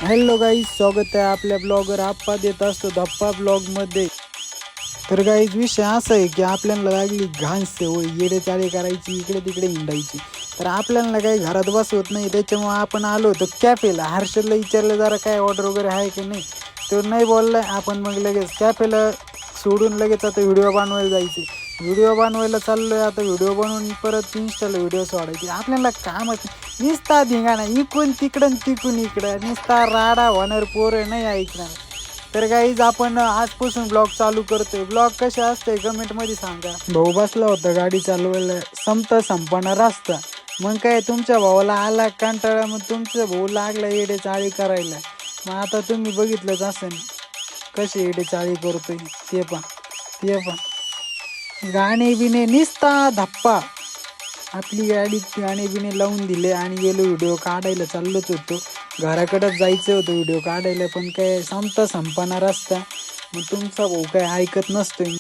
Hello guys, स्वागत आहे आपल्या ब्लॉगर आप्पा देत असतो धप्पा ब्लॉगमध्ये. तर गाईज विषय असा आहे की आपल्याला लागली घाण सवय येडेचाळे करायची, इकडे तिकडे हिंडायची. तर आपल्याला काही घरात बसवत नाही, त्याच्यामुळं आपण आलो होतो कॅफेला. हर्षदला विचारलं जरा काय ऑर्डर वगैरे आहे की नाही, तो नाही बोललाय. आपण मग लगेच कॅफेला सोडून लगेच आता व्हिडिओ बनवायला जायचे. व्हिडिओ बनवायला चाललोय आता. व्हिडिओ बनवून परत इन्स्टाला व्हिडिओ सोडायचे. आपल्याला कामच निस्ता धिंगाणा, इकून तिकडं तिकून इकडं, निस्ता राडा होणार, पोरं नाही ऐकणार. तर गाईज आपण आजपासून ब्लॉग चालू करतोय. ब्लॉग कसे असते कमेंटमध्ये सांगा. भाऊ बसला होता गाडी चालवायला, संपणा रस्ता. मग काय तुमच्या भावाला आला कंटाळा, मग तुमचा भाऊ लागला येडे चाळी करायला. मग आता तुम्ही बघितलंच असेल कसे येडे चाळी करतोय. ते पण गाणे बिणे निस्ता धप्पा. आपली गाडी गाणे बिणे लावून दिले आणि गेलो व्हिडिओ काढायला. चाललोच होतो घराकडेच जायचं होतं व्हिडिओ काढायला, पण काय संपणा रस्ता. मग तुमचा भाऊ काय ऐकत नसतोय.